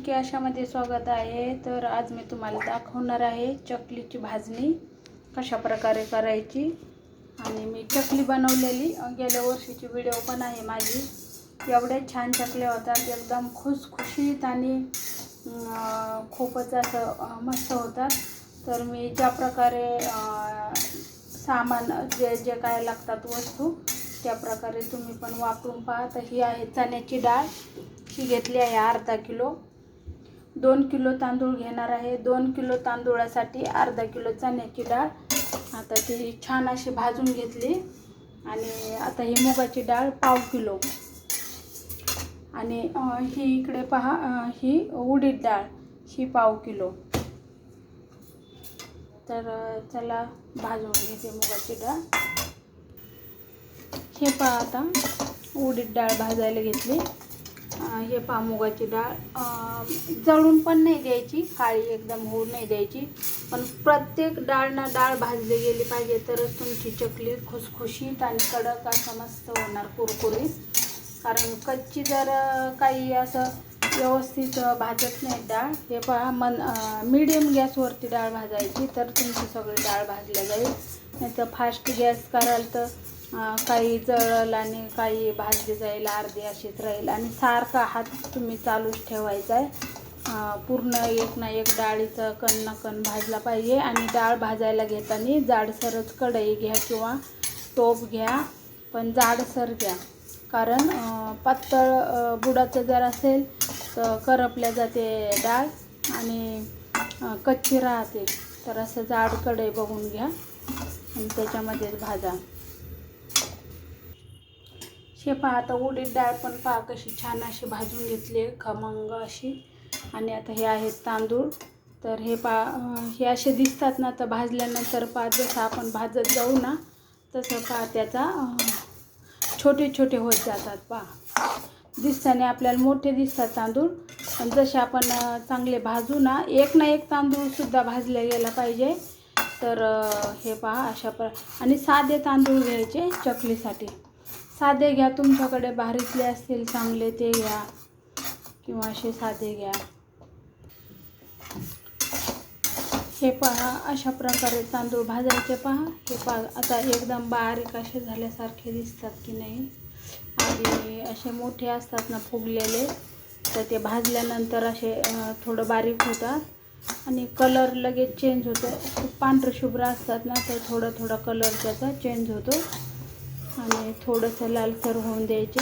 की आशामध्ये स्वागत आहे. तर आज मी तुम्हाला दाखवणार आहे चकलीची भाजणी कशा प्रकारे करायची. आणि मी चकली बनवलेली गेल्या वर्षीची व्हिडिओ पण आहे माझी. एवढ्या छान चकल्या होतात, एकदम खुसखुशीत आणि खूपच असं मस्त होतात. तर मी ज्या प्रकारे सामान जे जे काय लागतात वस्तू त्या प्रकारे तुम्ही पण वापरून पहा. तर ही आहे चण्याची डाळ, ही घेतली आहे अर्धा किलो. 2 किलो तांदूळ घेणार आहे. 2 किलो तांदूळासाठी अर्धा किलो चण्याची डाळ. आता ती छान अशी भाजून घेतली. आणि आता ही मुगाची डाळ पाव किलो. आणि ही इकडे पहा, ही उडीद डाळ, ही पाव किलो. तर चला भाजून घेते मुगाची डाळ. हे पहा, आता उडीद डाळ भाजायला घेतली. हे पहा मुगाची डाळ जळून पण नाही द्यायची, काळी एकदम होऊ नाही द्यायची, पण प्रत्येक डाळ ना डाळ भाजली गेली पाहिजे, तरच तुमची चकली खुसखुशीत आणि कडक असं मस्त होणार, कुरकुरीत. कारण कच्ची जर काही असं व्यवस्थित भाजत नाही डाळ. हे पहा, मीडियम गॅसवरती डाळ भाजायची, तर तुमची सगळी डाळ भाजल्या जाईल. नाही तर फास्ट गॅस कराल तर काही जळल आणि काही भाजली जाईल, अर्धी अशीच राहील. आणि सारखा हात तुम्ही चालूच ठेवायचा आहे. पूर्ण एक ना एक डाळीचं कण ना कण भाजला पाहिजे. आणि डाळ भाजायला घेताना जाडसरच कढई घ्या किंवा टोप घ्या, पण जाडसर घ्या. कारण पातळ बुडाचं जर असेल तर करपल्या जाते डाळ आणि कच्ची राहते. तर असं जाड कढई बघून घ्या आणि त्याच्यामध्येच भाजा. हे पहा, आता उडीद डाळ पण पहा कशी छान अशी भाजून घेतली, खमंग अशी. आणि आता हे आहेत तांदूळ. तर हे पहा, हे असे दिसतात ना, तर भाजल्यानंतर पहा जसं आपण भाजत जाऊ ना तसं पहा त्याचा छोटे छोटे होत जातात. पहा, दिसताना आपल्याला मोठे दिसतात तांदूळ, पण जसे आपण चांगले भाजू ना, एक ना एक तांदूळसुद्धा भाजले गेला पाहिजे. तर हे पहा अशा आणि साधे तांदूळ घ्यायचे चकलीसाठी. साधे घ्या, तुमच्याकडे भारीतले असतील चांगले ते घ्या, किंवा असे साधे घ्या. हे पहा, अशा प्रकारे तांदूळ भाजायचे. पहा, हे पहा, आता एकदम बारीक असे झाल्यासारखे दिसतात की नाही. आणि असे मोठे असतात ना फुगलेले, तर ते भाजल्यानंतर असे थोडं बारीक होतात आणि कलर लगेच चेंज होतो. खूप पांढरं शुभ्र असतात ना, तर थोडं थोडं कलर त्याचा चेंज होतो आणि थोडंसं लालसर होऊन द्यायचे.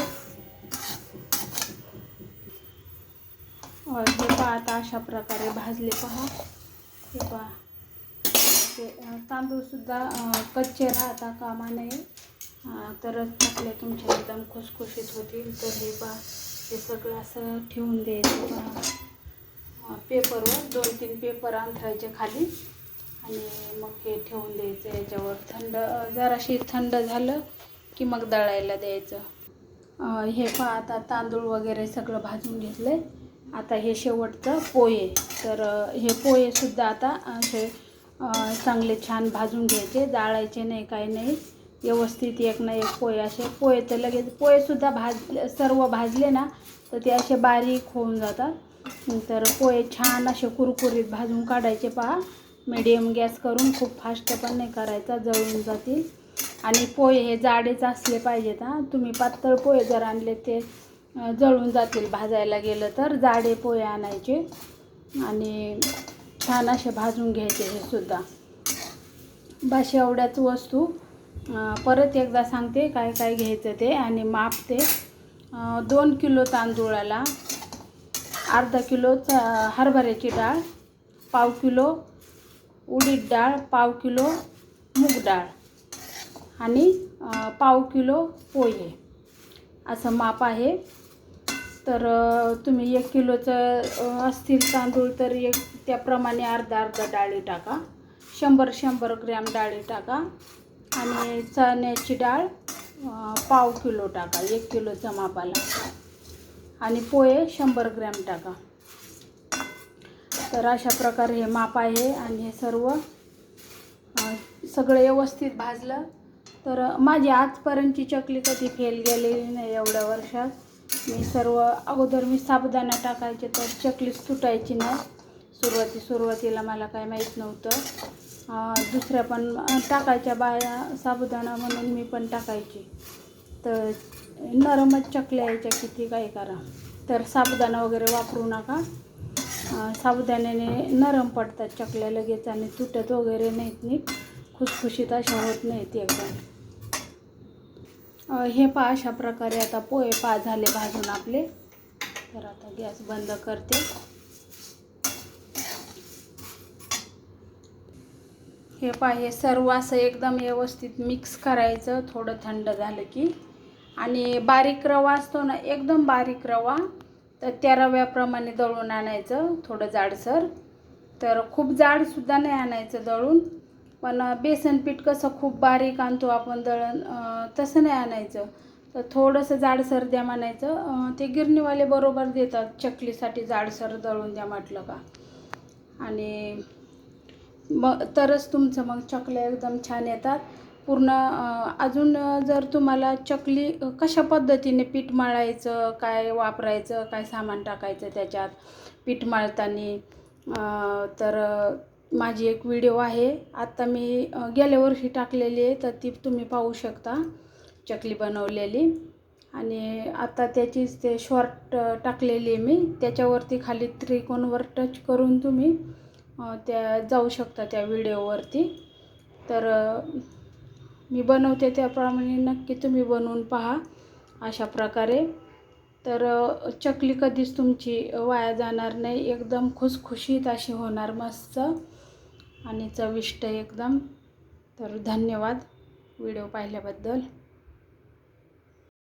हे पहा, आता अशा प्रकारे भाजले. पहा, हे पहा, ते तांदूळसुद्धा कच्चे राहता कामा नये, तरच चकल्या तुमच्या एकदम खुसखुशीत होतील. तर हे पहा, हे सगळं असं ठेवून द्यायचं. पहा, पेपरवर 2-3 पेपर अंथरायचे खाली आणि मग हे ठेवून द्यायचं याच्यावर. जराशी थंड झालं की मग दळायला द्यायचं. हे पहा, आता तांदूळ वगैरे सगळं भाजून घेतलं. आता हे शेवटचं पोहे. तर हे पोहेसुद्धा आता असे चांगले छान भाजून घ्यायचे, जाळायचे नाही, काही नाही. व्यवस्थित एक ना एक पोहे, असे पोहे तर लगेच पोहेसुद्धा सर्व भाजले ना तर ते असे बारीक होऊन जातात. तर पोहे छान असे कुरकुरीत भाजून काढायचे. पहा, मीडियम गॅस करून, खूप फास्ट पण नाही करायचा, जळून जातील. आणि पोहे हे जाडेच असले पाहिजेत. तुम्ही पातळ पोहे जर आणले ते जळून जातील भाजायला गेलं तर. जाडे पोहे आणायचे आणि छान असे भाजून घ्यायचे. हे सुद्धा बस एवढ्याच वस्तू. परत एकदा सांगते काय काय घ्यायचं ते आणि माप ते. 2 किलो तांदूळाला अर्धा किलो हरभऱ्याची डाळ, पाव किलो उडीद डाळ, पाव किलो मूग डाळ आणि पाव किलो पोहे, असं माप आहे. तर तुम्ही 1 किलोचं असतील तांदूळ तर त्याप्रमाणे अर्धा डाळी टाका. 100 ग्रॅम डाळी टाका. आणि चण्याची डाळ पाव किलो टाका 1 किलोच्या मापाला. आणि पोहे 100 ग्रॅम टाका. तर अशा प्रकारे हे माप आहे. आणि हे सगळं व्यवस्थित भाजलं तर माझी आजपर्यंतची चकली कधी फेल गेलेली नाही एवढ्या वर्षात. मी सर्व अगोदर मी साबुदाणा टाकायचे तर चकलीच तुटायची नाही. सुरुवातीला मला काय माहीत नव्हतं. दुसऱ्या पण टाकायच्या बाया साबुदाणा म्हणून मी पण टाकायची, तर नरमच चकल्या यायच्या, किती काय करा. तर साबुदाणा वगैरे वापरू नका. साबुदाण्याने नरम पडतात चकल्या लगेच आणि तुटत वगैरे नाहीत, नीट खुसखुशीत अशा होत नाहीत एकदम. हे पहा अशा प्रकारे आता पोहे झाले भाजून आपले. तर आता गॅस बंद करते. हे पहा, हे सर्व असं एकदम व्यवस्थित मिक्स करायचं थोडं थंड झालं की. आणि बारीक रवा असतो ना, एकदम बारीक रवा, तर त्या रव्याप्रमाणे दळून आणायचं, थोडं जाडसर. तर खूप जाडसुद्धा नाही आणायचं दळून, पण बेसन पीठ कसं खूप बारीक आणतो आपण दळण, तसं नाही आणायचं. तर थोडंसं जाडसर द्या म्हणायचं. ते गिरणीवाले बरोबर देतात, चकलीसाठी जाडसर दळून द्या म्हटलं का. आणि मग तरच तुमचं मग चकल्या एकदम छान येतात पूर्ण. अजून जर तुम्हाला चकली कशा पद्धतीने पीठ मळायचं, काय वापरायचं, काय सामान टाकायचं त्याच्यात पीठ मळताना, तर माझी एक व्हिडिओ आहे, आत्ता मी गेल्या वर्षी टाकलेली आहे, तर ती तुम्ही पाहू शकता, चकली बनवलेली. आणि आता त्याचीच ते शॉर्ट टाकलेली आहे मी, त्याच्यावरती खाली त्रिकोणवर टच करून तुम्ही त्या जाऊ शकता त्या व्हिडिओवरती. तर मी बनवते त्याप्रमाणे नक्की तुम्ही बनवून पहा अशा प्रकारे. तर चकली कधीच तुमची वाया जाणार नाही, एकदम खुसखुशीत अशी होणार, मस्त आणि चविष्ट एकदम. तर धन्यवाद व्हिडिओ पाहिल्याबद्दल.